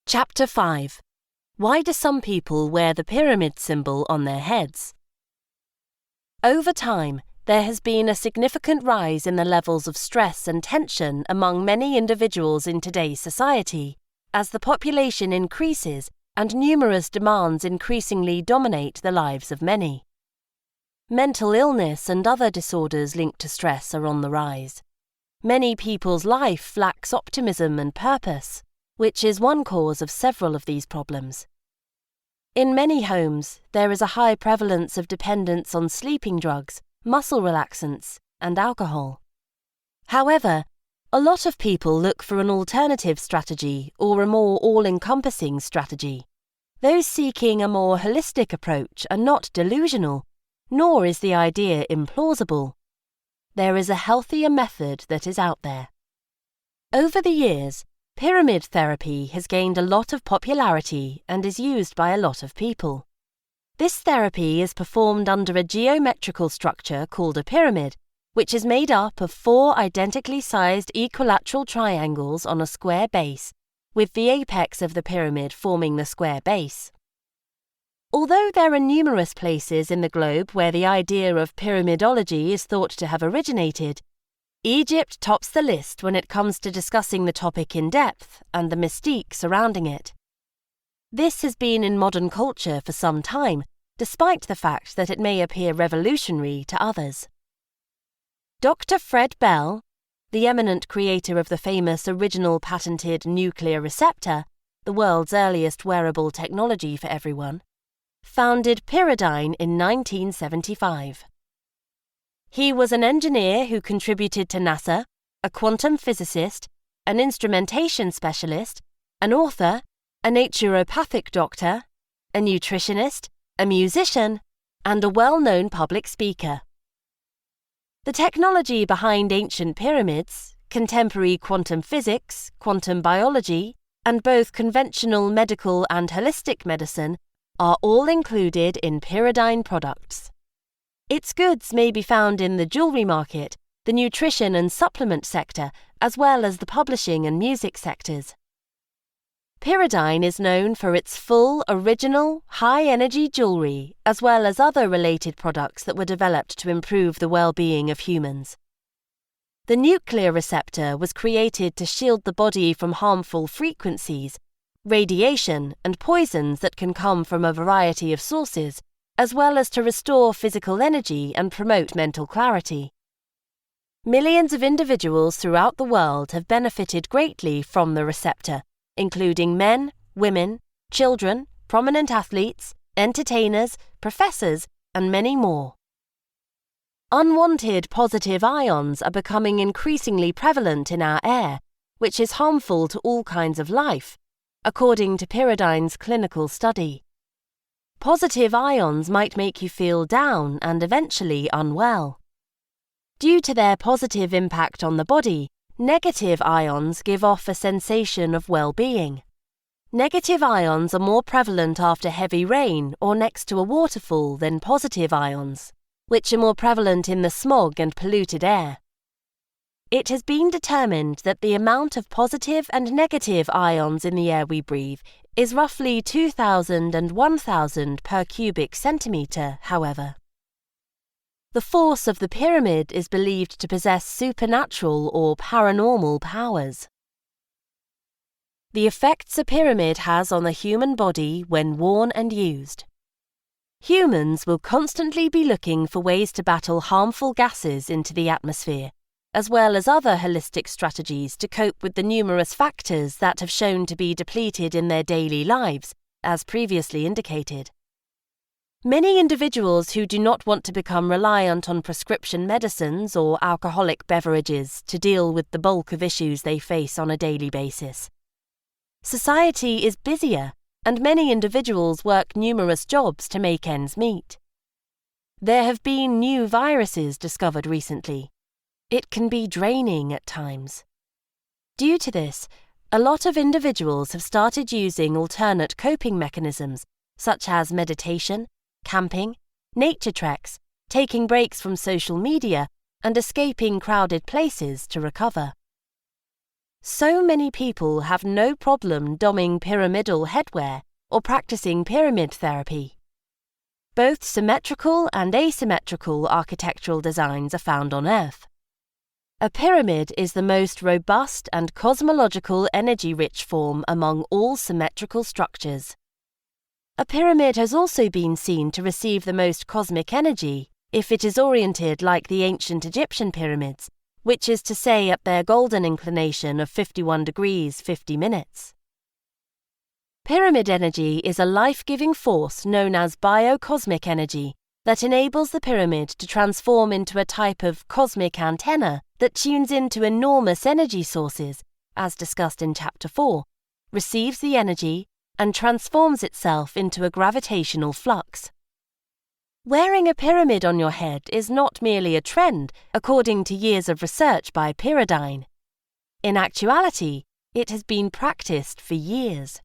Chapter 5. Why do some people wear the pyramid symbol on their heads? Over time, there has been a significant rise in the levels of stress and tension among many individuals in today's society, as the population increases and numerous demands increasingly dominate the lives of many. Mental illness and other disorders linked to stress are on the rise. Many people's life lacks optimism and purpose, which is one cause of several of these problems. In many homes, there is a high prevalence of dependence on sleeping drugs, muscle relaxants, and alcohol. However, a lot of people look for an alternative strategy or a more all-encompassing strategy. Those seeking a more holistic approach are not delusional, nor is the idea implausible. There is a healthier method that is out there. Over the years, pyramid therapy has gained a lot of popularity and is used by a lot of people. This therapy is performed under a geometrical structure called a pyramid, which is made up of 4 identically sized equilateral triangles on a square base, with the apex of the pyramid forming the square base. Although there are numerous places in the globe where the idea of pyramidology is thought to have originated, Egypt tops the list when it comes to discussing the topic in depth and the mystique surrounding it. This has been in modern culture for some time, despite the fact that it may appear revolutionary to others. Dr. Fred Bell, the eminent creator of the famous original patented nuclear receptor, the world's earliest wearable technology for everyone, founded Pyradyne in 1975. He was an engineer who contributed to NASA, a quantum physicist, an instrumentation specialist, an author, a naturopathic doctor, a nutritionist, a musician, and a well-known public speaker. The technology behind ancient pyramids, contemporary quantum physics, quantum biology, and both conventional medical and holistic medicine are all included in Pyradyne products. Its goods may be found in the jewelry market, the nutrition and supplement sector, as well as the publishing and music sectors. Pyradyne is known for its full, original, high-energy jewelry, as well as other related products that were developed to improve the well-being of humans. The nuclear receptor was created to shield the body from harmful frequencies, radiation, and poisons that can come from a variety of sources, as well as to restore physical energy and promote mental clarity. Millions of individuals throughout the world have benefited greatly from the receptor, including men, women, children, prominent athletes, entertainers, professors, and many more. Unwanted positive ions are becoming increasingly prevalent in our air, which is harmful to all kinds of life, according to Pyradyne's clinical study. Positive ions might make you feel down and eventually unwell. Due to their positive impact on the body, negative ions give off a sensation of well-being. Negative ions are more prevalent after heavy rain or next to a waterfall than positive ions, which are more prevalent in the smog and polluted air. It has been determined that the amount of positive and negative ions in the air we breathe is roughly 2,000 and 1,000 per cubic centimetre, however. The force of the pyramid is believed to possess supernatural or paranormal powers. The effects a pyramid has on the human body when worn and used. Humans will constantly be looking for ways to battle harmful gases into the atmosphere, as well as other holistic strategies to cope with the numerous factors that have shown to be depleted in their daily lives, as previously indicated. Many individuals who do not want to become reliant on prescription medicines or alcoholic beverages to deal with the bulk of issues they face on a daily basis. Society is busier, and many individuals work numerous jobs to make ends meet. There have been new viruses discovered recently. It can be draining at times. Due to this, a lot of individuals have started using alternate coping mechanisms, such as meditation, camping, nature treks, taking breaks from social media, and escaping crowded places to recover. So many people have no problem donning pyramidal headwear or practicing pyramid therapy. Both symmetrical and asymmetrical architectural designs are found on Earth. A pyramid is the most robust and cosmological energy-rich form among all symmetrical structures. A pyramid has also been seen to receive the most cosmic energy if it is oriented like the ancient Egyptian pyramids, which is to say at their golden inclination of 51 degrees 50 minutes. Pyramid energy is a life-giving force known as biocosmic energy that enables the pyramid to transform into a type of cosmic antenna that tunes into enormous energy sources, as discussed in Chapter 4, receives the energy, and transforms itself into a gravitational flux. Wearing a pyramid on your head is not merely a trend, according to years of research by Pyradyne. In actuality, it has been practiced for years.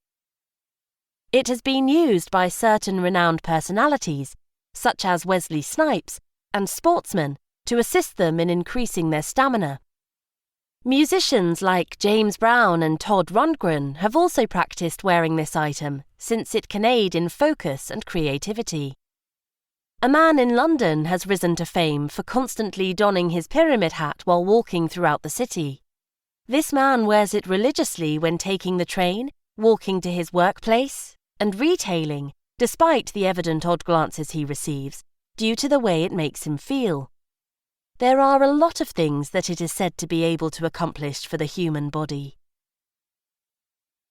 It has been used by certain renowned personalities, such as Wesley Snipes, and sportsmen, to assist them in increasing their stamina. Musicians like James Brown and Todd Rundgren have also practiced wearing this item, since it can aid in focus and creativity. A man in London has risen to fame for constantly donning his pyramid hat while walking throughout the city. This man wears it religiously when taking the train, walking to his workplace, and retailing, despite the evident odd glances he receives, due to the way it makes him feel. There are a lot of things that it is said to be able to accomplish for the human body.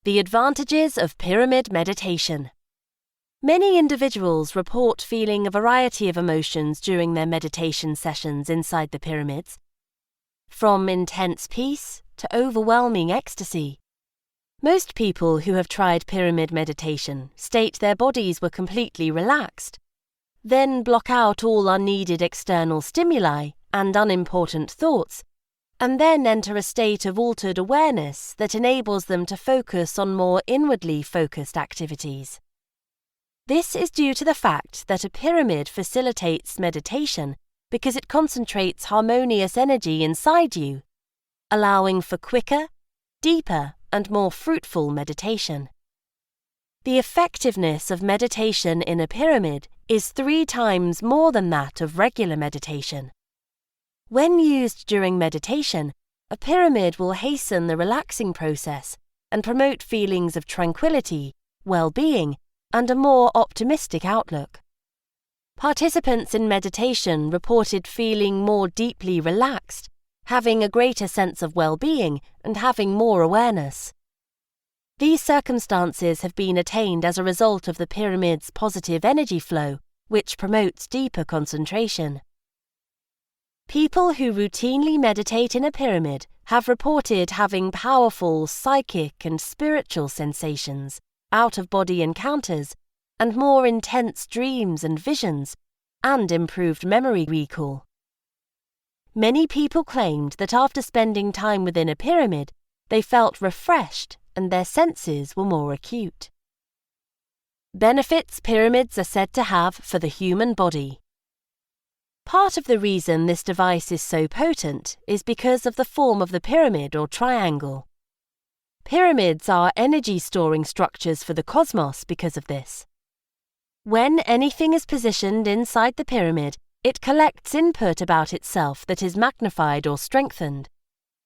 The advantages of pyramid meditation. Many individuals report feeling a variety of emotions during their meditation sessions inside the pyramids, from intense peace to overwhelming ecstasy. Most people who have tried pyramid meditation state their bodies were completely relaxed, then block out all unneeded external stimuli and unimportant thoughts, and then enter a state of altered awareness that enables them to focus on more inwardly focused activities. This is due to the fact that a pyramid facilitates meditation because it concentrates harmonious energy inside you, allowing for quicker, deeper, and more fruitful meditation. The effectiveness of meditation in a pyramid is 3 times more than that of regular meditation. When used during meditation, a pyramid will hasten the relaxing process and promote feelings of tranquility, well-being, and a more optimistic outlook. Participants in meditation reported feeling more deeply relaxed, having a greater sense of well-being, and having more awareness. These circumstances have been attained as a result of the pyramid's positive energy flow, which promotes deeper concentration. People who routinely meditate in a pyramid have reported having powerful psychic and spiritual sensations, out-of-body encounters, and more intense dreams and visions, and improved memory recall. Many people claimed that after spending time within a pyramid, they felt refreshed and their senses were more acute. Benefits pyramids are said to have for the human body. Part of the reason this device is so potent is because of the form of the pyramid or triangle. Pyramids are energy-storing structures for the cosmos because of this. When anything is positioned inside the pyramid, it collects input about itself that is magnified or strengthened.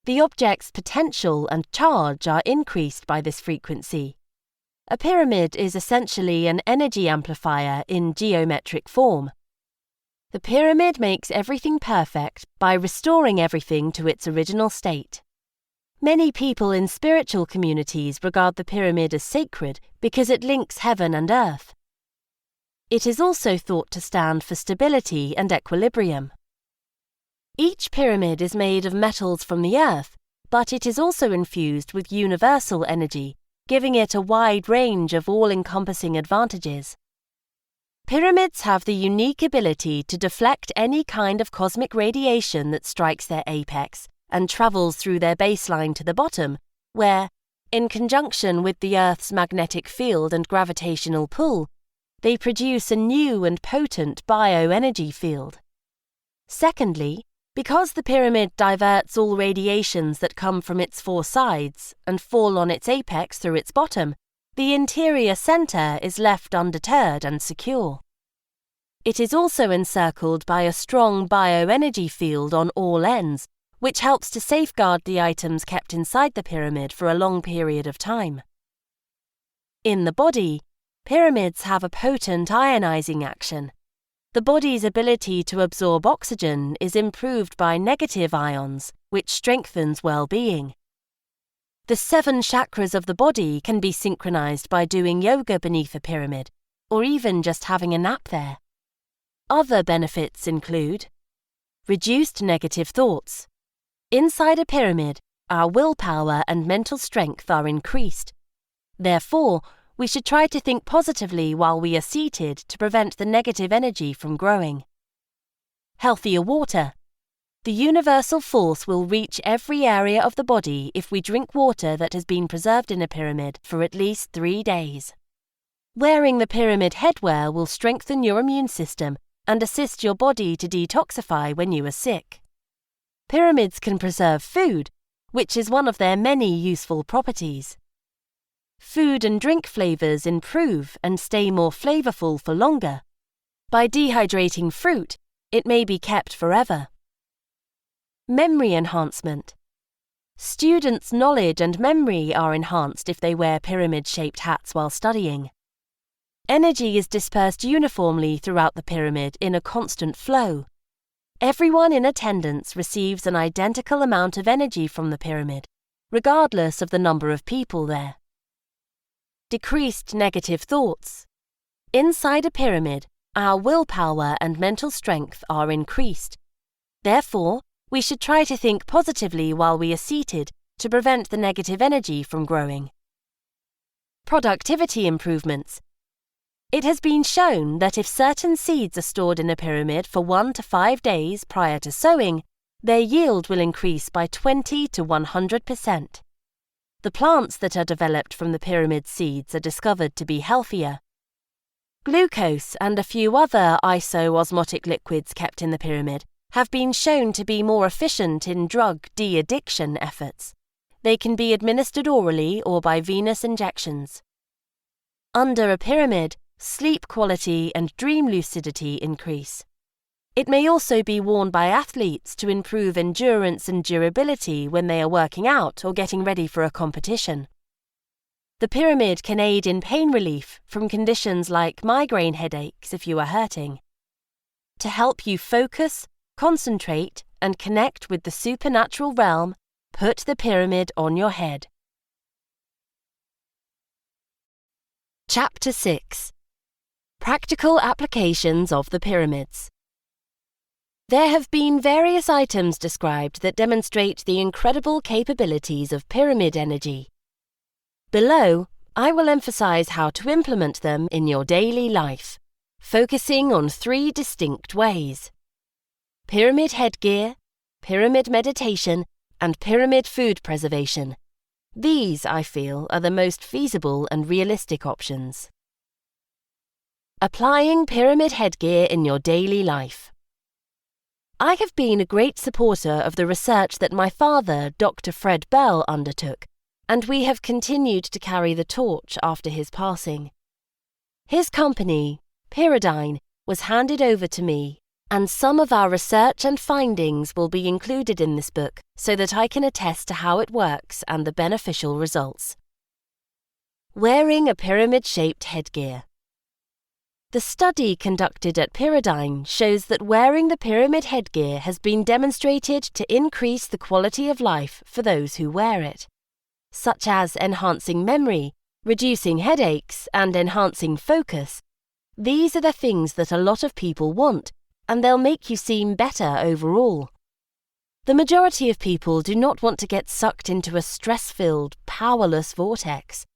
The object's potential and charge are increased by this frequency. A pyramid is essentially an energy amplifier in geometric form. The pyramid makes everything perfect by restoring everything to its original state. Many people in spiritual communities regard the pyramid as sacred because it links heaven and earth. It is also thought to stand for stability and equilibrium. Each pyramid is made of metals from the earth, but it is also infused with universal energy, giving it a wide range of all-encompassing advantages. Pyramids have the unique ability to deflect any kind of cosmic radiation that strikes their apex and travels through their baseline to the bottom, where, in conjunction with the Earth's magnetic field and gravitational pull, they produce a new and potent bioenergy field. Secondly, Because the pyramid diverts all radiations that come from its four sides and fall on its apex through its bottom, the interior center is left undeterred and secure. It is also encircled by a strong bioenergy field on all ends, which helps to safeguard the items kept inside the pyramid for a long period of time. In the body, pyramids have a potent ionizing action. The body's ability to absorb oxygen is improved by negative ions, which strengthens well-being. The 7 chakras of the body can be synchronized by doing yoga beneath a pyramid, or even just having a nap there. Other benefits include reduced negative thoughts. Inside a pyramid, our willpower and mental strength are increased. Therefore, we should try to think positively while we are seated to prevent the negative energy from growing. Healthier water. The universal force will reach every area of the body if we drink water that has been preserved in a pyramid for at least 3 days. Wearing the pyramid headwear will strengthen your immune system and assist your body to detoxify when you are sick. Pyramids can preserve food, which is one of their many useful properties. Food and drink flavors improve and stay more flavorful for longer. By dehydrating fruit, it may be kept forever. Memory enhancement. Students' knowledge and memory are enhanced if they wear pyramid-shaped hats while studying. Energy is dispersed uniformly throughout the pyramid in a constant flow. Everyone in attendance receives an identical amount of energy from the pyramid, regardless of the number of people there. Decreased negative thoughts. Inside a pyramid, our willpower and mental strength are increased. Therefore, we should try to think positively while we are seated to prevent the negative energy from growing. Productivity improvements. It has been shown that if certain seeds are stored in a pyramid for 1 to 5 days prior to sowing, their yield will increase by 20 to 100%. The plants that are developed from the pyramid seeds are discovered to be healthier. Glucose and a few other isoosmotic liquids kept in the pyramid have been shown to be more efficient in drug de-addiction efforts. They can be administered orally or by venous injections. Under a pyramid, sleep quality and dream lucidity increase. It may also be worn by athletes to improve endurance and durability when they are working out or getting ready for a competition. The pyramid can aid in pain relief from conditions like migraine headaches if you are hurting. To help you focus, concentrate, and connect with the supernatural realm, put the pyramid on your head. Chapter 6. Practical applications of the pyramids. There have been various items described that demonstrate the incredible capabilities of pyramid energy. Below, I will emphasize how to implement them in your daily life, focusing on 3 distinct ways: pyramid headgear, pyramid meditation, and pyramid food preservation. These, I feel, are the most feasible and realistic options. Applying pyramid headgear in your daily life. I have been a great supporter of the research that my father, Dr. Fred Bell, undertook, and we have continued to carry the torch after his passing. His company, Pyradyne, was handed over to me, and some of our research and findings will be included in this book so that I can attest to how it works and the beneficial results. Wearing a pyramid-shaped headgear. The study conducted at Pyradyne shows that wearing the pyramid headgear has been demonstrated to increase the quality of life for those who wear it, such as enhancing memory, reducing headaches, and enhancing focus. These are the things that a lot of people want, and they'll make you seem better overall. The majority of people do not want to get sucked into a stress-filled, powerless vortex.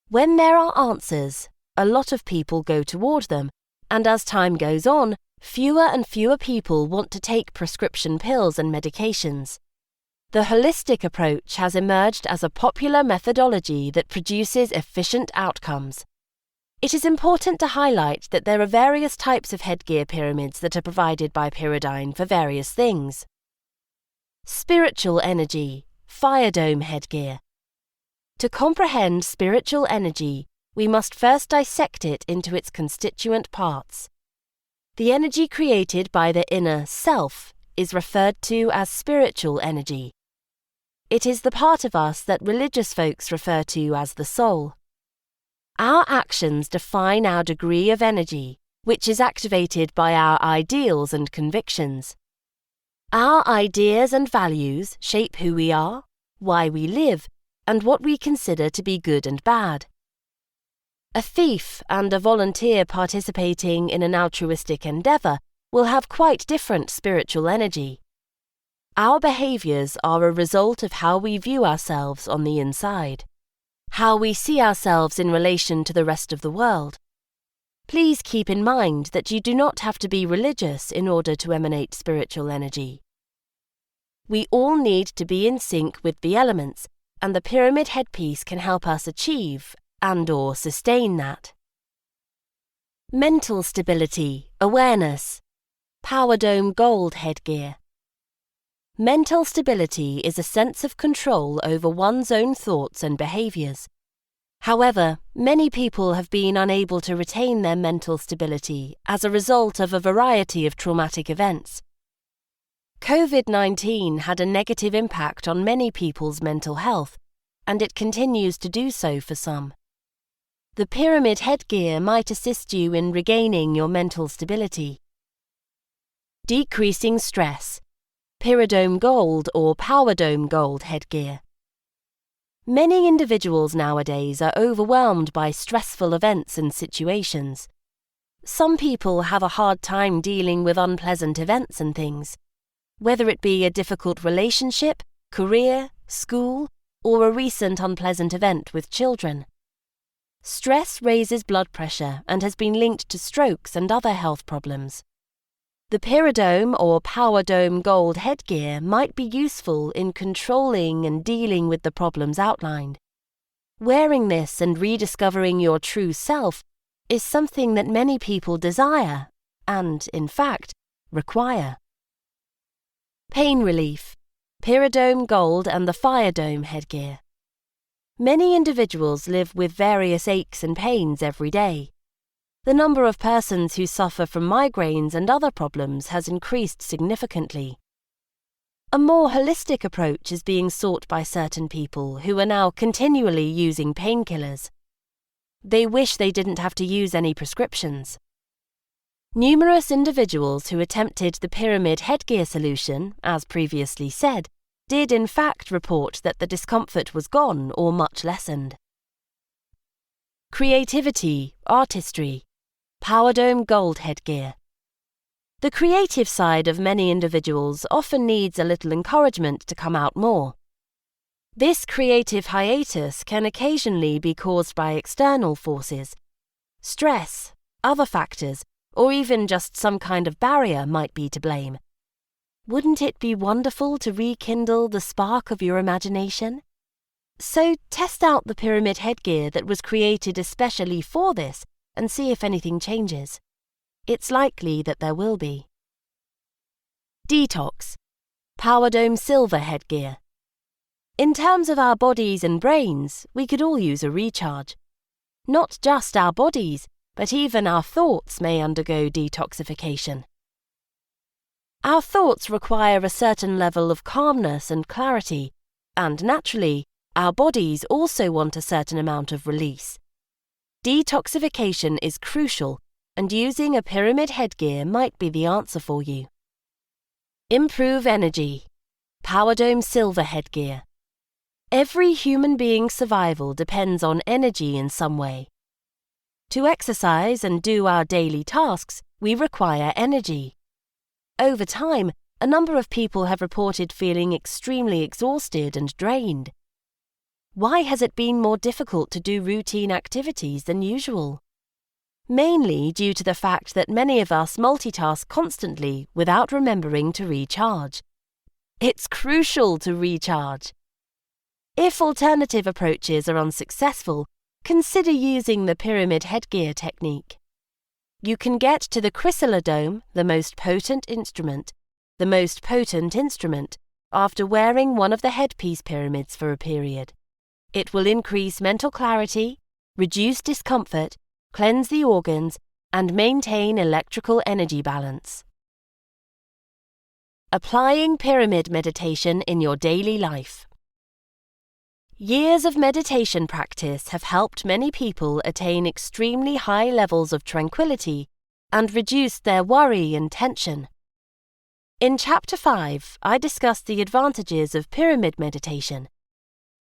When there are answers, a lot of people go toward them, and as time goes on, fewer and fewer people want to take prescription pills and medications. The holistic approach has emerged as a popular methodology that produces efficient outcomes. It is important to highlight that there are various types of headgear pyramids that are provided by Pyradyne for various things. Spiritual energy, Pyradyne headgear. To comprehend spiritual energy, we must first dissect it into its constituent parts. The energy created by the inner self is referred to as spiritual energy. It is the part of us that religious folks refer to as the soul. Our actions define our degree of energy, which is activated by our ideals and convictions. Our ideas and values shape who we are, why we live, and what we consider to be good and bad. A thief and a volunteer participating in an altruistic endeavor will have quite different spiritual energy. Our behaviors are a result of how we view ourselves on the inside, how we see ourselves in relation to the rest of the world. Please keep in mind that you do not have to be religious in order to emanate spiritual energy. We all need to be in sync with the elements, and the pyramid headpiece can help us achieve and/or sustain that. Mental stability, awareness, Pyradyne gold headgear. Mental stability is a sense of control over one's own thoughts and behaviors. However, many people have been unable to retain their mental stability as a result of a variety of traumatic events. COVID-19 had a negative impact on many people's mental health, and it continues to do so for some. The pyramid headgear might assist you in regaining your mental stability. Decreasing stress, Pyradyne gold or Pyradyne gold headgear. Many individuals nowadays are overwhelmed by stressful events and situations. Some people have a hard time dealing with unpleasant events and things, whether it be a difficult relationship, career, school, or a recent unpleasant event with children. Stress raises blood pressure and has been linked to strokes and other health problems. The Pyradyne or Pyradyne gold headgear might be useful in controlling and dealing with the problems outlined. Wearing this and rediscovering your true self is something that many people desire and, in fact, require. Pain relief, Pyradyne gold and the Pyradyne headgear. Many individuals live with various aches and pains every day. The number of persons who suffer from migraines and other problems has increased significantly. A more holistic approach is being sought by certain people who are now continually using painkillers. They wish they didn't have to use any prescriptions. Numerous individuals who attempted the pyramid headgear solution, as previously said, did in fact report that the discomfort was gone or much lessened. Creativity, artistry, Pyradyne gold headgear. The creative side of many individuals often needs a little encouragement to come out more. This creative hiatus can occasionally be caused by external forces. Stress, other factors, or even just some kind of barrier might be to blame. Wouldn't it be wonderful to rekindle the spark of your imagination? So test out the pyramid headgear that was created especially for this and see if anything changes. It's likely that there will be. Detox, Pyradyne silver headgear. In terms of our bodies and brains, we could all use a recharge. Not just our bodies, but even our thoughts may undergo detoxification. Our thoughts require a certain level of calmness and clarity, and naturally, our bodies also want a certain amount of release. Detoxification is crucial, and using a pyramid headgear might be the answer for you. Improve energy, Pyradyne silver headgear. Every human being's survival depends on energy in some way. To exercise and do our daily tasks, we require energy. Over time, a number of people have reported feeling extremely exhausted and drained. Why has it been more difficult to do routine activities than usual? Mainly due to the fact that many of us multitask constantly without remembering to recharge. It's crucial to recharge. If alternative approaches are unsuccessful, consider using the pyramid headgear technique. You can get to the chrysallodome, the most potent instrument, after wearing one of the headpiece pyramids for a period. It will increase mental clarity, reduce discomfort, cleanse the organs, and maintain electrical energy balance. Applying pyramid meditation in your daily life. Years of meditation practice have helped many people attain extremely high levels of tranquility and reduced their worry and tension. In Chapter 5, I discussed the advantages of pyramid meditation.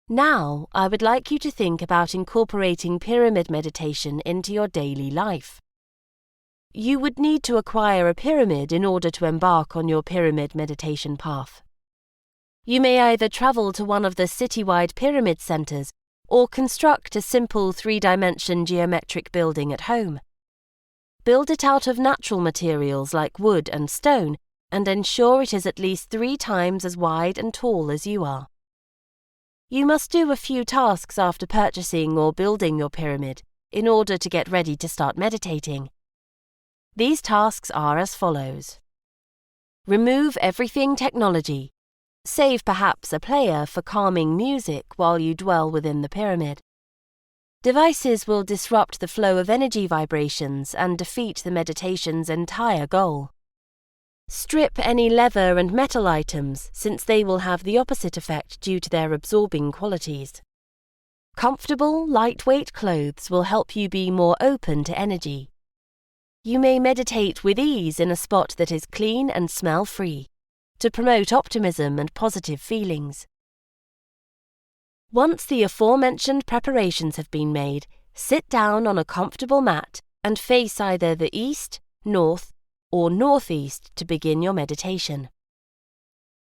Now, I would like you to think about incorporating pyramid meditation into your daily life. You would need to acquire a pyramid in order to embark on your pyramid meditation path. You may either travel to one of the citywide pyramid centers or construct a simple 3-dimension geometric building at home. Build it out of natural materials like wood and stone and ensure it is at least 3 times as wide and tall as you are. You must do a few tasks after purchasing or building your pyramid in order to get ready to start meditating. These tasks are as follows. Remove everything technology. Save perhaps a player for calming music while you dwell within the pyramid. Devices will disrupt the flow of energy vibrations and defeat the meditation's entire goal. Strip any leather and metal items since they will have the opposite effect due to their absorbing qualities. Comfortable, lightweight clothes will help you be more open to energy. You may meditate with ease in a spot that is clean and smell-free, to promote optimism and positive feelings. Once the aforementioned preparations have been made, sit down on a comfortable mat and face either the east, north, or northeast to begin your meditation.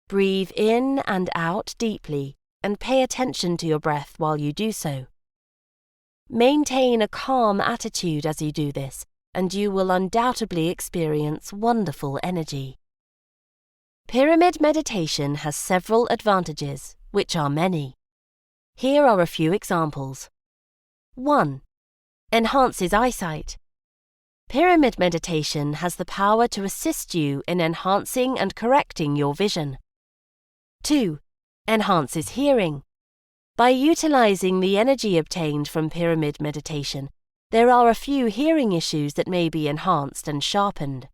Breathe in and out deeply and pay attention to your breath while you do so. Maintain a calm attitude as you do this, and you will undoubtedly experience wonderful energy. Pyramid meditation has several advantages, which are many. Here are a few examples. 1. Enhances eyesight. Pyramid meditation has the power to assist you in enhancing and correcting your vision. 2. Enhances hearing. By utilizing the energy obtained from pyramid meditation, there are a few hearing issues that may be enhanced and sharpened.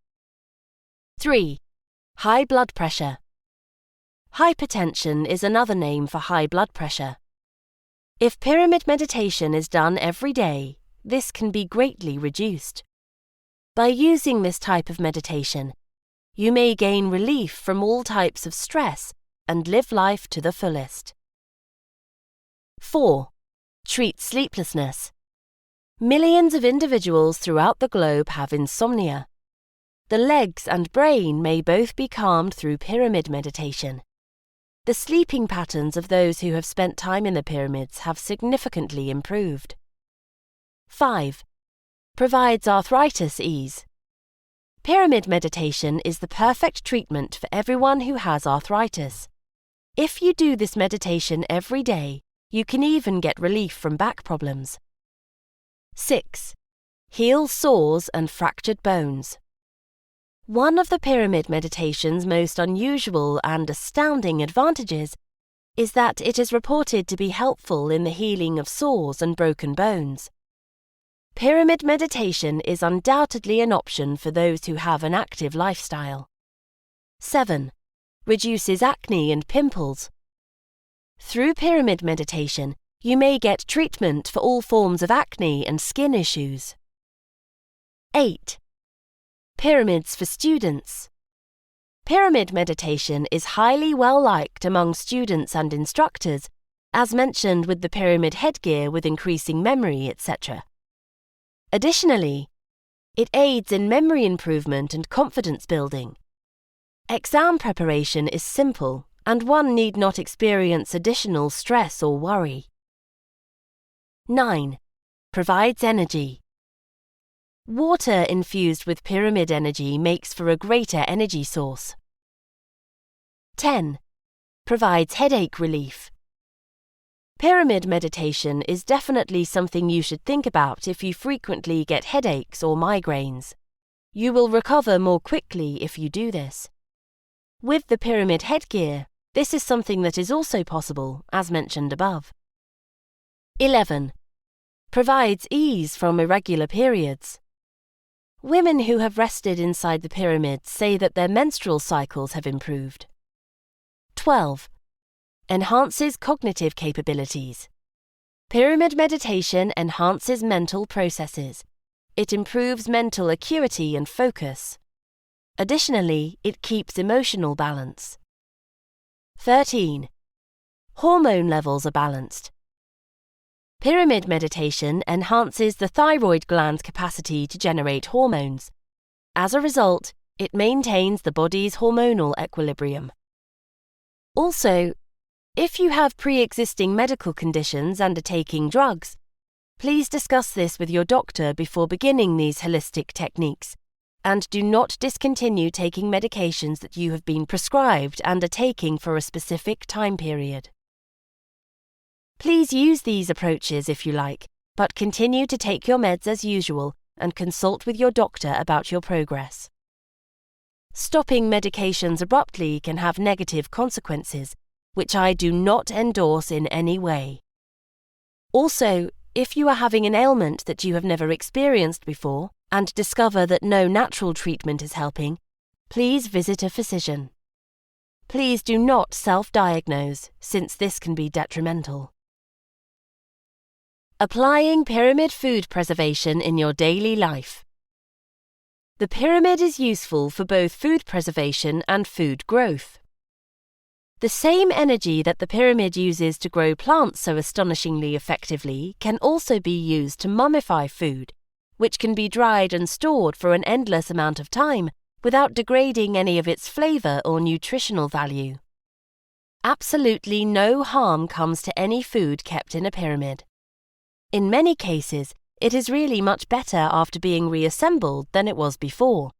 3. High blood pressure. Hypertension is another name for high blood pressure. If pyramid meditation is done every day, this can be greatly reduced. By using this type of meditation, you may gain relief from all types of stress and live life to the fullest. 4. Treats sleeplessness. Millions of individuals throughout the globe have insomnia. The legs and brain may both be calmed through pyramid meditation. The sleeping patterns of those who have spent time in the pyramids have significantly improved. 5. Provides arthritis ease. Pyramid meditation is the perfect treatment for everyone who has arthritis. If you do this meditation every day, you can even get relief from back problems. 6. Heals sores and fractured bones. One of the pyramid meditation's most unusual and astounding advantages is that it is reported to be helpful in the healing of sores and broken bones. Pyramid meditation is undoubtedly an option for those who have an active lifestyle. 7. Reduces acne and pimples. Through pyramid meditation, you may get treatment for all forms of acne and skin issues. 8. Pyramids for students. Pyramid meditation is highly well-liked among students and instructors, as mentioned with the pyramid headgear with increasing memory, etc. Additionally, it aids in memory improvement and confidence building. Exam preparation is simple, and one need not experience additional stress or worry. 9. Provides energy. Water infused with pyramid energy makes for a greater energy source. 10. Provides headache relief. Pyramid meditation is definitely something you should think about if you frequently get headaches or migraines. You will recover more quickly if you do this. With the pyramid headgear, this is something that is also possible, as mentioned above. 11. Provides ease from irregular periods. Women who have rested inside the pyramid say that their menstrual cycles have improved. 12. Enhances cognitive capabilities. Pyramid meditation enhances mental processes. It improves mental acuity and focus. Additionally, it keeps emotional balance. 13. Hormone levels are balanced. Pyramid meditation enhances the thyroid gland's capacity to generate hormones. As a result, it maintains the body's hormonal equilibrium. Also, if you have pre-existing medical conditions and are taking drugs, please discuss this with your doctor before beginning these holistic techniques, and do not discontinue taking medications that you have been prescribed and are taking for a specific time period. Please use these approaches if you like, but continue to take your meds as usual and consult with your doctor about your progress. Stopping medications abruptly can have negative consequences, which I do not endorse in any way. Also, if you are having an ailment that you have never experienced before and discover that no natural treatment is helping, please visit a physician. Please do not self-diagnose, since this can be detrimental. Applying pyramid food preservation in your daily life. The pyramid is useful for both food preservation and food growth. The same energy that the pyramid uses to grow plants so astonishingly effectively can also be used to mummify food, which can be dried and stored for an endless amount of time without degrading any of its flavor or nutritional value. Absolutely no harm comes to any food kept in a pyramid. In many cases, it is really much better after being reassembled than it was before.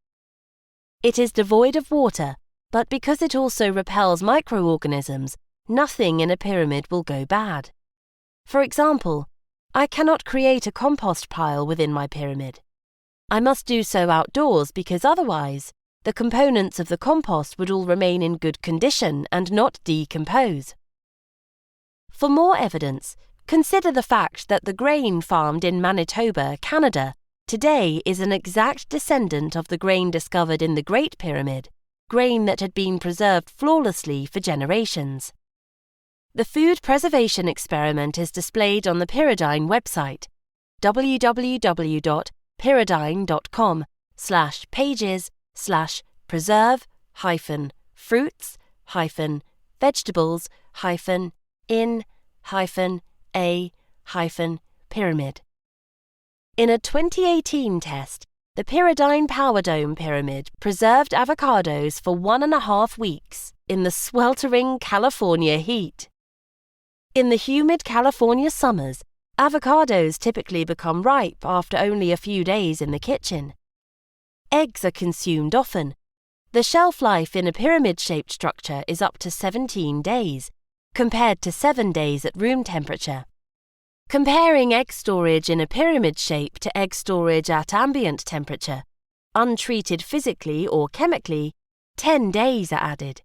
It is devoid of water, but because it also repels microorganisms, nothing in a pyramid will go bad. For example, I cannot create a compost pile within my pyramid. I must do so outdoors because otherwise, the components of the compost would all remain in good condition and not decompose. For more evidence, consider the fact that the grain farmed in Manitoba, Canada, today is an exact descendant of the grain discovered in the Great Pyramid, grain that had been preserved flawlessly for generations. The food preservation experiment is displayed on the Pyradyne website, www.pyradyne.com/pages/preserve-fruits-in-a-pyramid. In a 2018 test, the Pyradyne Power Dome Pyramid preserved avocados for 1.5 weeks in the sweltering California heat. In the humid California summers, avocados typically become ripe after only a few days in the kitchen. Eggs are consumed often. The shelf life in a pyramid-shaped structure is up to 17 days, compared to 7 days at room temperature. Comparing egg storage in a pyramid shape to egg storage at ambient temperature, untreated physically or chemically, 10 days are added.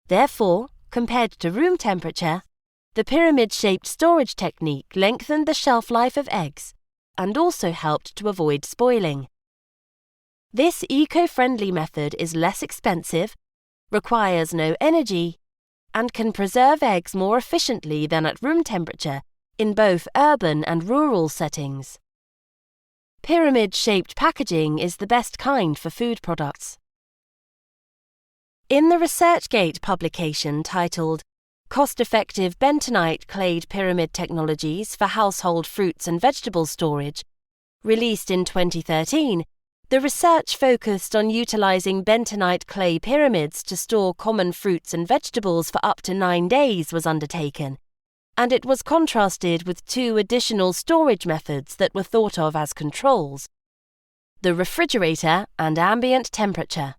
Therefore, compared to room temperature, the pyramid-shaped storage technique lengthened the shelf life of eggs and also helped to avoid spoiling. This eco-friendly method is less expensive, requires no energy, and can preserve eggs more efficiently than at room temperature in both urban and rural settings. Pyramid-shaped packaging is the best kind for food products. In the ResearchGate publication titled Cost-Effective Bentonite-Clad Pyramid Technologies for Household Fruits and Vegetable Storage, released in 2013, the research focused on utilizing bentonite clay pyramids to store common fruits and vegetables for up to 9 days was undertaken, and it was contrasted with 2 additional storage methods that were thought of as controls: the refrigerator and ambient temperature.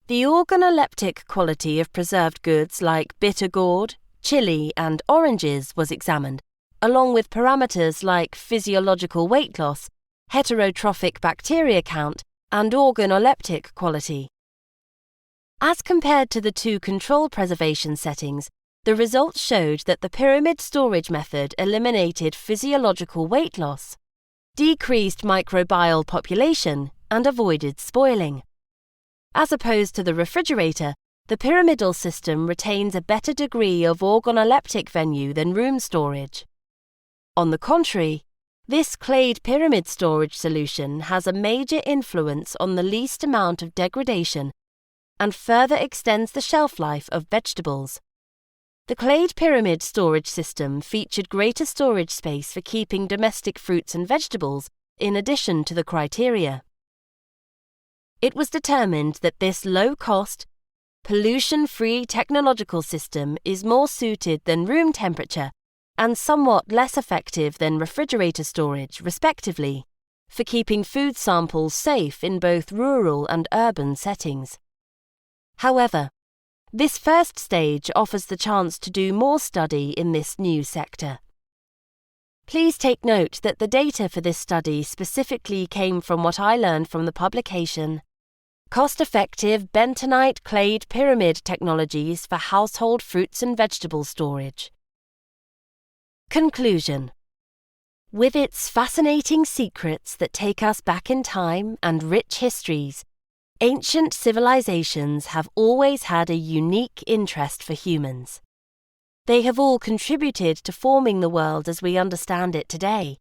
The organoleptic quality of preserved goods like bitter gourd, chili, and oranges was examined, along with parameters like physiological weight loss, heterotrophic bacteria count, and organoleptic quality. As compared to the two control preservation settings, the results showed that the pyramid storage method eliminated physiological weight loss, decreased microbial population, and avoided spoiling. As opposed to the refrigerator, the pyramidal system retains a better degree of organoleptic venue than room storage. On the contrary, this clade pyramid storage solution has a major influence on the least amount of degradation and further extends the shelf life of vegetables. The clade pyramid storage system featured greater storage space for keeping domestic fruits and vegetables in addition to the criteria. It was determined that this low-cost, pollution-free technological system is more suited than room temperature and somewhat less effective than refrigerator storage, respectively, for keeping food samples safe in both rural and urban settings. However, this first stage offers the chance to do more study in this new sector. Please take note that the data for this study specifically came from what I learned from the publication Cost-Effective Bentonite Clade Pyramid Technologies for Household Fruits and Vegetable Storage. Conclusion. With its fascinating secrets that take us back in time and rich histories, ancient civilizations have always had a unique interest for humans. They have all contributed to forming the world as we understand it today.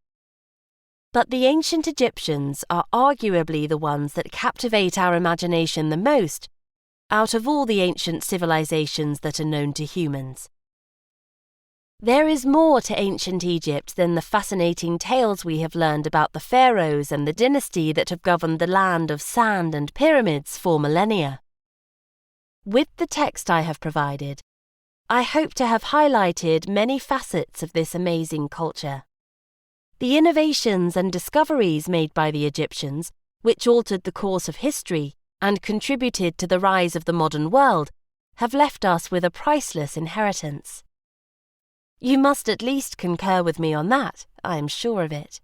But the ancient Egyptians are arguably the ones that captivate our imagination the most out of all the ancient civilizations that are known to humans. There is more to ancient Egypt than the fascinating tales we have learned about the pharaohs and the dynasty that have governed the land of sand and pyramids for millennia. With the text I have provided, I hope to have highlighted many facets of this amazing culture. The innovations and discoveries made by the Egyptians, which altered the course of history and contributed to the rise of the modern world, have left us with a priceless inheritance. You must at least concur with me on that, I am sure of it.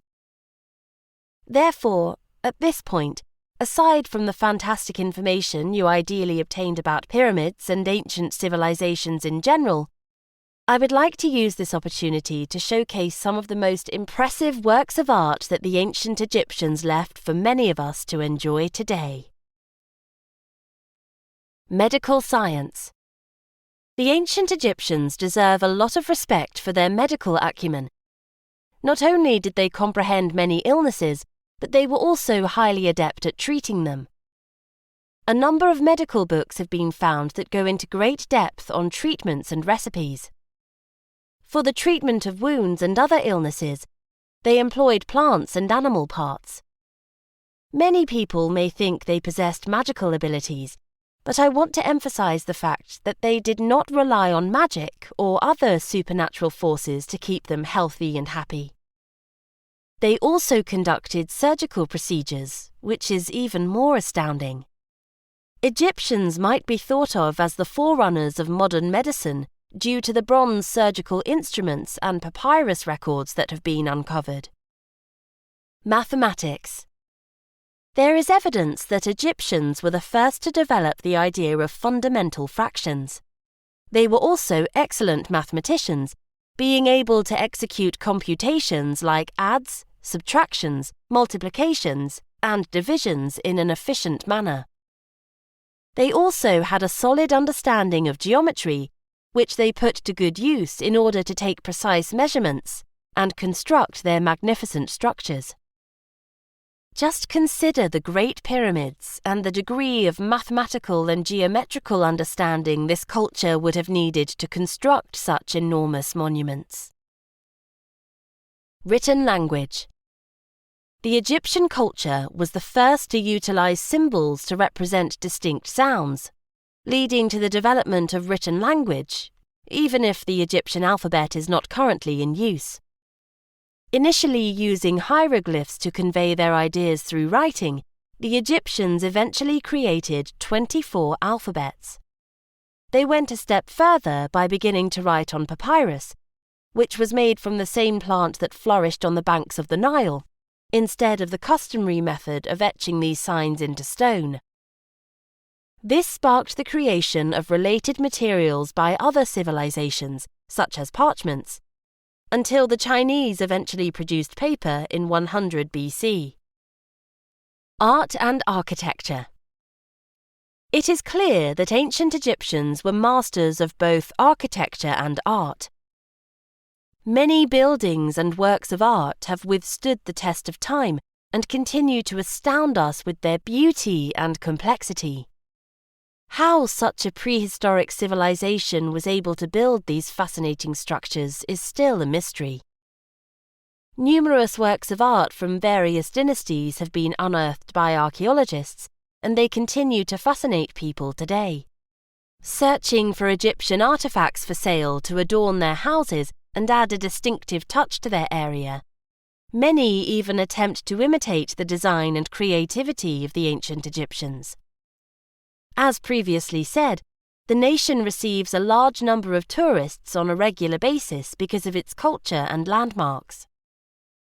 Therefore, at this point, aside from the fantastic information you ideally obtained about pyramids and ancient civilizations in general, I would like to use this opportunity to showcase some of the most impressive works of art that the ancient Egyptians left for many of us to enjoy today. Medical science. The ancient Egyptians deserve a lot of respect for their medical acumen. Not only did they comprehend many illnesses, but they were also highly adept at treating them. A number of medical books have been found that go into great depth on treatments and recipes. For the treatment of wounds and other illnesses, they employed plants and animal parts. Many people may think they possessed magical abilities, but I want to emphasize the fact that they did not rely on magic or other supernatural forces to keep them healthy and happy. They also conducted surgical procedures, which is even more astounding. Egyptians might be thought of as the forerunners of modern medicine due to the bronze surgical instruments and papyrus records that have been uncovered. Mathematics. There is evidence that Egyptians were the first to develop the idea of fundamental fractions. They were also excellent mathematicians, being able to execute computations like adds, subtractions, multiplications, and divisions in an efficient manner. They also had a solid understanding of geometry, which they put to good use in order to take precise measurements and construct their magnificent structures. Just consider the Great Pyramids and the degree of mathematical and geometrical understanding this culture would have needed to construct such enormous monuments. Written language. The Egyptian culture was the first to utilize symbols to represent distinct sounds, leading to the development of written language, even if the Egyptian alphabet is not currently in use. Initially using hieroglyphs to convey their ideas through writing, the Egyptians eventually created 24 alphabets. they went a step further by beginning to write on papyrus, which was made from the same plant that flourished on the banks of the Nile, instead of the customary method of etching these signs into stone. This sparked the creation of related materials by other civilizations, such as parchments, until the Chinese eventually produced paper in 100 BC. Art and architecture. It is clear that ancient Egyptians were masters of both architecture and art. Many buildings and works of art have withstood the test of time and continue to astound us with their beauty and complexity. How such a prehistoric civilization was able to build these fascinating structures is still a mystery. Numerous works of art from various dynasties have been unearthed by archaeologists, and they continue to fascinate people today. Searching for Egyptian artifacts for sale to adorn their houses and add a distinctive touch to their area, many even attempt to imitate the design and creativity of the ancient Egyptians. As previously said, the nation receives a large number of tourists on a regular basis because of its culture and landmarks.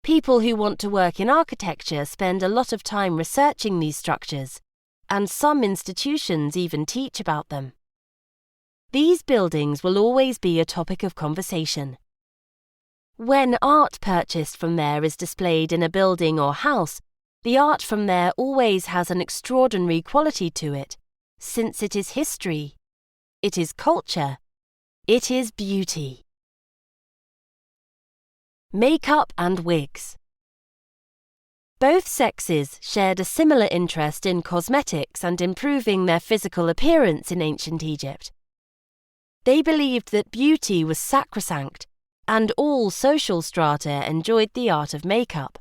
People who want to work in architecture spend a lot of time researching these structures, and some institutions even teach about them. These buildings will always be a topic of conversation. When art purchased from there is displayed in a building or house, the art from there always has an extraordinary quality to it, since it is history, it is culture, it is beauty. Makeup and wigs. Both sexes shared a similar interest in cosmetics and improving their physical appearance in ancient Egypt. They believed that beauty was sacrosanct, and all social strata enjoyed the art of makeup.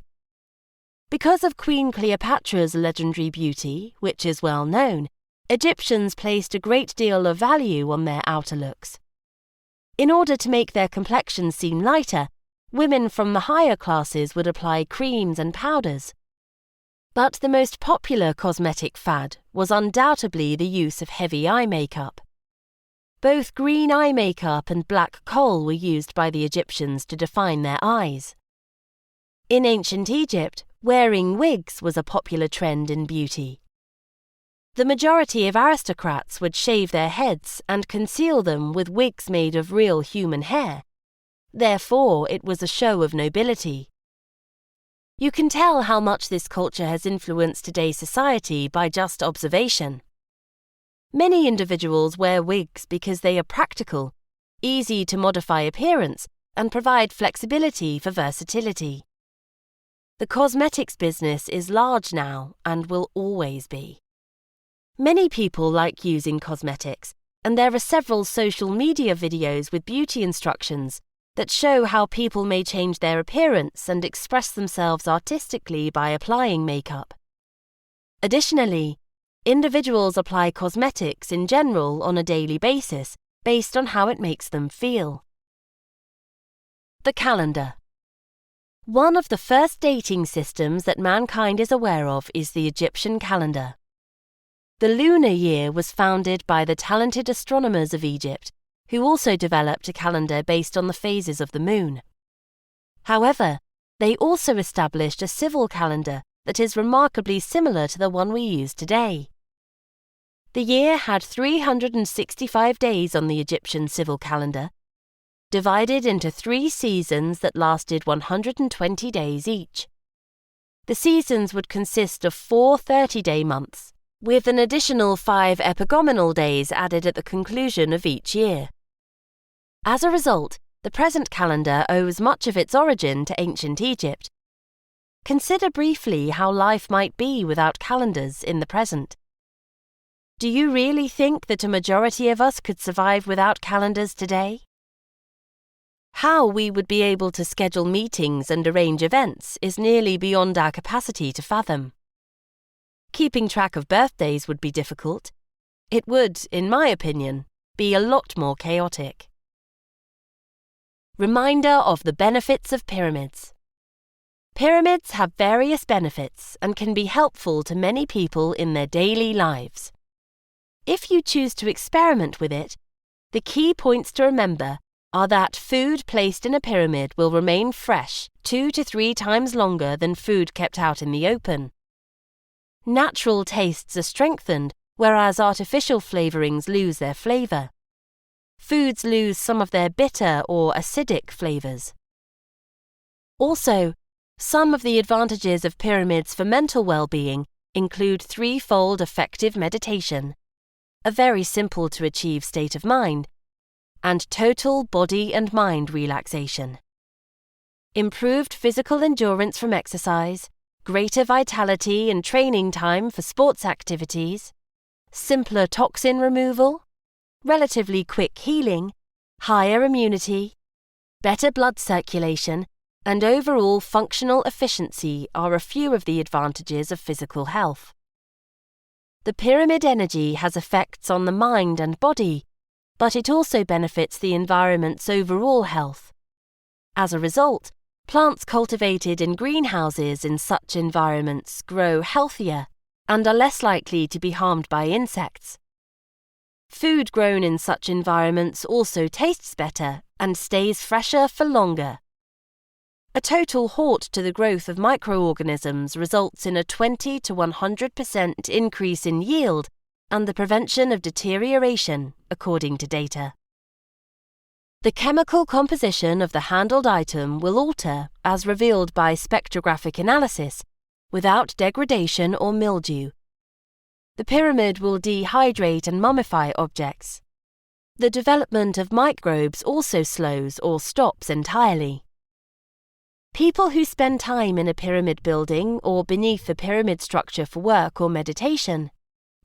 Because of Queen Cleopatra's legendary beauty, which is well known, Egyptians placed a great deal of value on their outer looks. In order to make their complexions seem lighter, women from the higher classes would apply creams and powders. But the most popular cosmetic fad was undoubtedly the use of heavy eye makeup. Both green eye makeup and black kohl were used by the Egyptians to define their eyes. In ancient Egypt, wearing wigs was a popular trend in beauty. The majority of aristocrats would shave their heads and conceal them with wigs made of real human hair. Therefore, it was a show of nobility. You can tell how much this culture has influenced today's society by just observation. Many individuals wear wigs because they are practical, easy to modify appearance, and provide flexibility for versatility. The cosmetics business is large now and will always be. Many people like using cosmetics, and there are several social media videos with beauty instructions that show how people may change their appearance and express themselves artistically by applying makeup. Additionally, individuals apply cosmetics in general on a daily basis based on how it makes them feel. The calendar. One of the first dating systems that mankind is aware of is the Egyptian calendar. The lunar year was founded by the talented astronomers of Egypt, who also developed a calendar based on the phases of the moon. However, they also established a civil calendar that is remarkably similar to the one we use today. The year had 365 days on the Egyptian civil calendar, divided into 3 seasons that lasted 120 days each. The seasons would consist of 4 30-day months, with an additional 5 epagomenal days added at the conclusion of each year. As a result, the present calendar owes much of its origin to ancient Egypt. Consider briefly how life might be without calendars in the present. Do you really think that a majority of us could survive without calendars today? How we would be able to schedule meetings and arrange events is nearly beyond our capacity to fathom. Keeping track of birthdays would be difficult. It would, in my opinion, be a lot more chaotic. Reminder of the benefits of pyramids. Pyramids have various benefits and can be helpful to many people in their daily lives. If you choose to experiment with it, The key points to remember are that food placed in a pyramid will remain fresh 2 to 3 times longer than food kept out in the open. Natural tastes are strengthened, whereas artificial flavorings lose their flavor. Foods lose some of their bitter or acidic flavors. Also, some of the advantages of pyramids for mental well-being include 3-fold effective meditation, a very simple to achieve state of mind, and total body and mind relaxation. Improved physical endurance from exercise, greater vitality and training time for sports activities, simpler toxin removal, relatively quick healing, higher immunity, better blood circulation, and overall functional efficiency are a few of the advantages of physical health. The pyramid energy has effects on the mind and body, but it also benefits the environment's overall health. As a result, plants cultivated in greenhouses in such environments grow healthier and are less likely to be harmed by insects. Food grown in such environments also tastes better and stays fresher for longer. A total halt to the growth of microorganisms results in a 20 to 100% increase in yield and the prevention of deterioration, according to data. The chemical composition of the handled item will alter, as revealed by spectrographic analysis, without degradation or mildew. The pyramid will dehydrate and mummify objects. The development of microbes also slows or stops entirely. People who spend time in a pyramid building or beneath a pyramid structure for work or meditation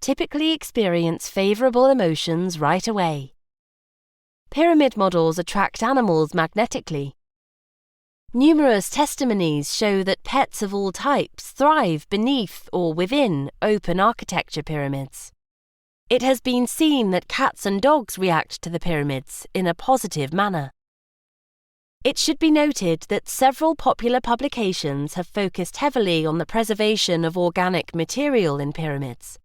typically experience favorable emotions right away. Pyramid models attract animals magnetically. Numerous testimonies show that pets of all types thrive beneath or within open architecture pyramids. It has been seen that cats and dogs react to the pyramids in a positive manner. It should be noted that several popular publications have focused heavily on the preservation of organic material in pyramids.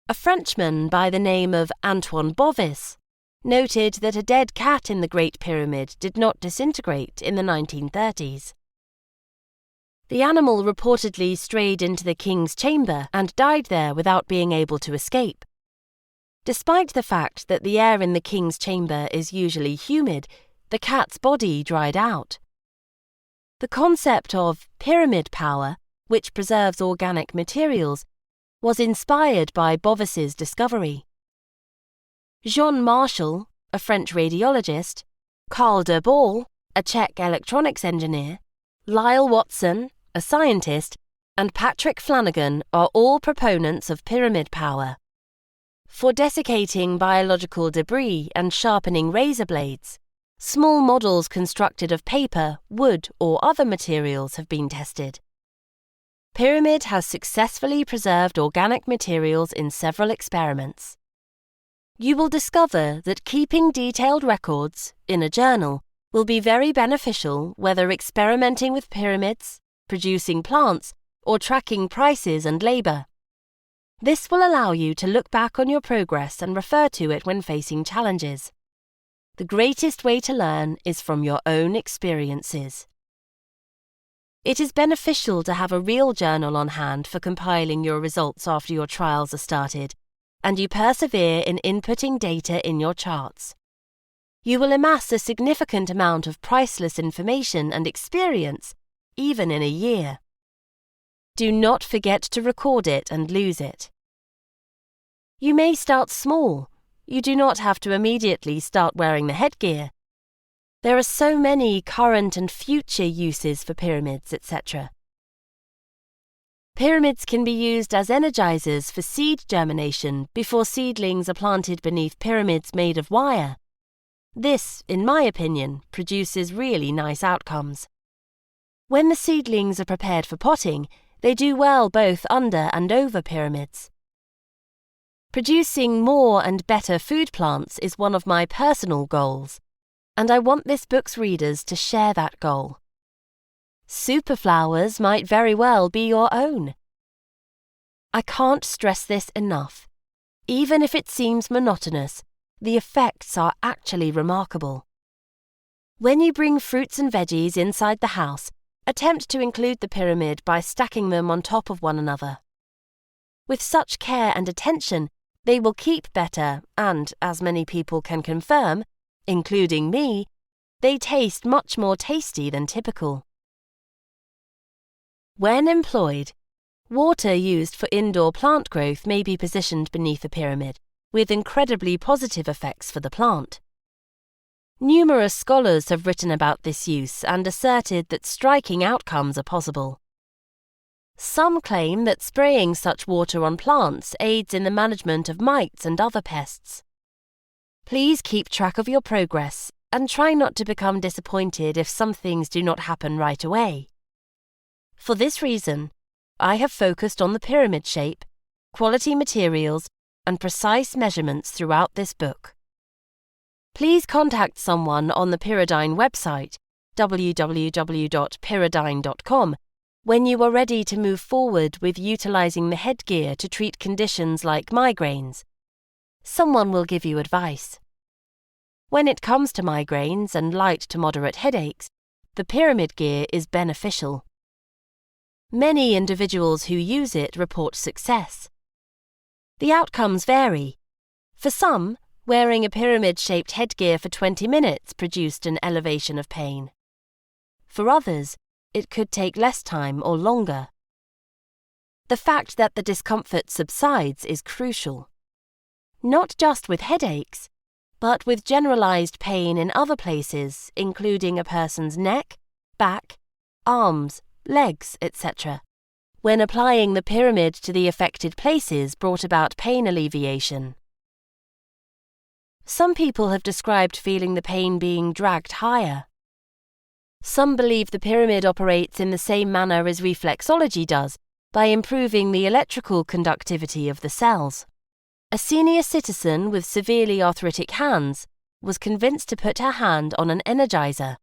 A Frenchman by the name of Antoine Bovis noted that a dead cat in the Great Pyramid did not disintegrate in the 1930s. The animal reportedly strayed into the king's chamber and died there without being able to escape. Despite the fact that the air in the king's chamber is usually humid, the cat's body dried out. The concept of pyramid power, which preserves organic materials, was inspired by Bovis's discovery. Jean Marchal, a French radiologist, Carl de Ball, a Czech electronics engineer, Lyle Watson, a scientist, and Patrick Flanagan are all proponents of pyramid power. For desiccating biological debris and sharpening razor blades, small models constructed of paper, wood, or other materials have been tested. Pyramid has successfully preserved organic materials in several experiments. You will discover that keeping detailed records, in a journal, will be very beneficial whether experimenting with pyramids, producing plants, or tracking prices and labor. This will allow you to look back on your progress and refer to it when facing challenges. The greatest way to learn is from your own experiences. It is beneficial to have a real journal on hand for compiling your results after your trials are started, and you persevere in inputting data in your charts. You will amass a significant amount of priceless information and experience, even in a year. Do not forget to record it and lose it. You may start small. You do not have to immediately start wearing the headgear. There are so many current and future uses for pyramids, etc. Pyramids can be used as energizers for seed germination before seedlings are planted beneath pyramids made of wire. This, in my opinion, produces really nice outcomes. When the seedlings are prepared for potting, they do well both under and over pyramids. Producing more and better food plants is one of my personal goals, and I want this book's readers to share that goal. Superflowers might very well be your own. I can't stress this enough. Even if it seems monotonous, the effects are actually remarkable. When you bring fruits and veggies inside the house, attempt to include the pyramid by stacking them on top of one another. With such care and attention, they will keep better and, as many people can confirm, including me, they taste much more tasty than typical. When employed, water used for indoor plant growth may be positioned beneath a pyramid, with incredibly positive effects for the plant. Numerous scholars have written about this use and asserted that striking outcomes are possible. Some claim that spraying such water on plants aids in the management of mites and other pests. Please keep track of your progress and try not to become disappointed if some things do not happen right away. For this reason, I have focused on the pyramid shape, quality materials, and precise measurements throughout this book. Please contact someone on the Pyradyne website, www.pyradyne.com, when you are ready to move forward with utilizing the headgear to treat conditions like migraines. Someone will give you advice. When it comes to migraines and light to moderate headaches, the pyramid gear is beneficial. Many individuals who use it report success. The outcomes vary. For some, wearing a pyramid-shaped headgear for 20 minutes produced an elevation of pain. For others, it could take less time or longer. The fact that the discomfort subsides is crucial. Not just with headaches, but with generalized pain in other places, including a person's neck, back, arms, legs, etc. When applying the pyramid to the affected places brought about pain alleviation. Some people have described feeling the pain being dragged higher. Some believe the pyramid operates in the same manner as reflexology does, by improving the electrical conductivity of the cells. A senior citizen with severely arthritic hands was convinced to put her hand on an energizer.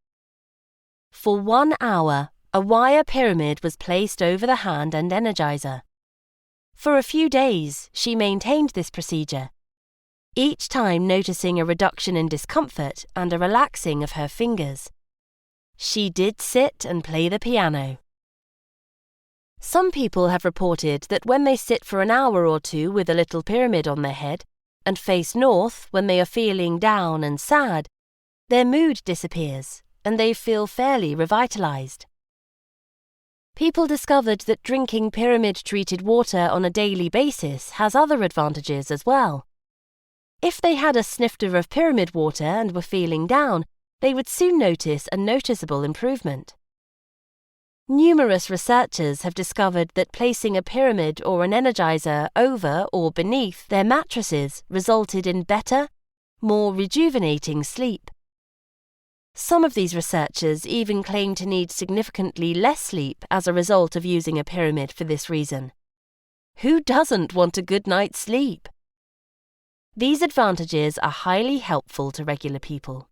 For 1 hour, a wire pyramid was placed over the hand and energizer. For a few days, she maintained this procedure, each time noticing a reduction in discomfort and a relaxing of her fingers. She did sit and play the piano. Some people have reported that when they sit for an hour or two with a little pyramid on their head and face north when they are feeling down and sad, their mood disappears and they feel fairly revitalized. People discovered that drinking pyramid-treated water on a daily basis has other advantages as well. If they had a snifter of pyramid water and were feeling down, they would soon notice a noticeable improvement. Numerous researchers have discovered that placing a pyramid or an energizer over or beneath their mattresses resulted in better, more rejuvenating sleep. Some of these researchers even claim to need significantly less sleep as a result of using a pyramid for this reason. Who doesn't want a good night's sleep? These advantages are highly helpful to regular people.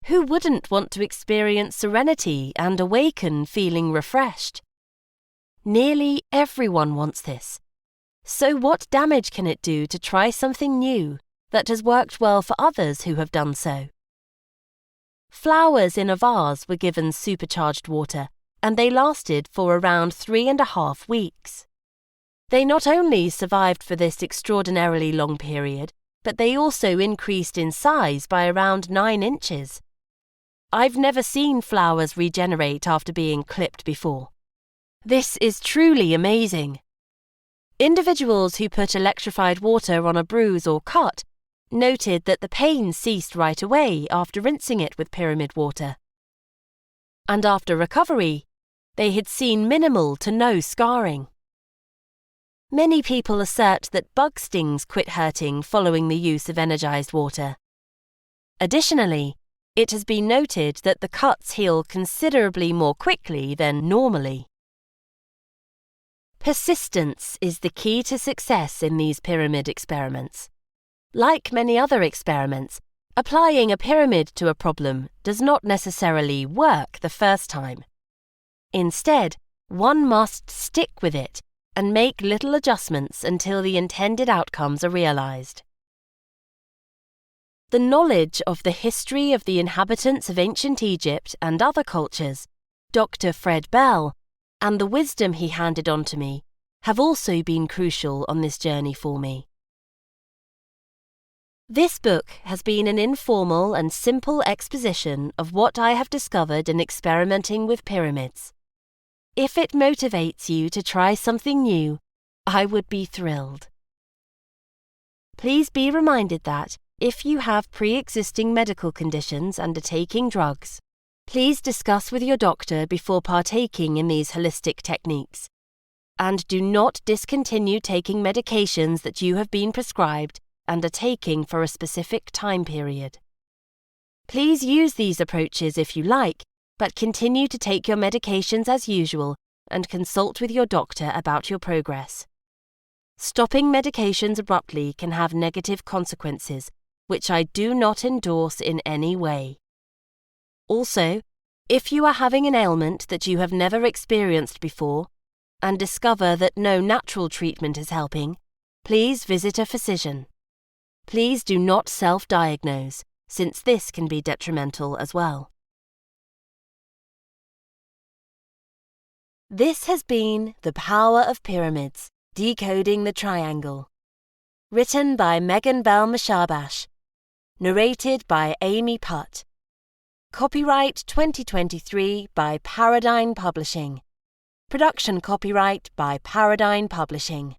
Who wouldn't want to experience serenity and awaken feeling refreshed? Nearly everyone wants this. So what damage can it do to try something new that has worked well for others who have done so? Flowers in a vase were given supercharged water, and they lasted for around 3.5 weeks. They not only survived for this extraordinarily long period, but they also increased in size by around 9 inches. I've never seen flowers regenerate after being clipped before. This is truly amazing. Individuals who put electrified water on a bruise or cut noted that the pain ceased right away after rinsing it with pyramid water. And after recovery, they had seen minimal to no scarring. Many people assert that bug stings quit hurting following the use of energized water. Additionally, it has been noted that the cuts heal considerably more quickly than normally. Persistence is the key to success in these pyramid experiments. Like many other experiments, applying a pyramid to a problem does not necessarily work the first time. Instead, one must stick with it and make little adjustments until the intended outcomes are realized. The knowledge of the history of the inhabitants of ancient Egypt and other cultures, Dr. Fred Bell, and the wisdom he handed on to me have also been crucial on this journey for me. This book has been an informal and simple exposition of what I have discovered in experimenting with pyramids. If it motivates you to try something new, I would be thrilled. Please be reminded that, if you have pre-existing medical conditions and are taking drugs, please discuss with your doctor before partaking in these holistic techniques. And do not discontinue taking medications that you have been prescribed and are taking for a specific time period. Please use these approaches if you like, but continue to take your medications as usual and consult with your doctor about your progress. Stopping medications abruptly can have negative consequences, which I do not endorse in any way. Also, if you are having an ailment that you have never experienced before and discover that no natural treatment is helping, please visit a physician. Please do not self-diagnose, since this can be detrimental as well. This has been The Power of Pyramids, Decoding the Triangle. Written by Megan Bell Musharbash. Narrated by Amy Putt. Copyright 2023 by Pyradyne Publishing. Production copyright by Pyradyne Publishing.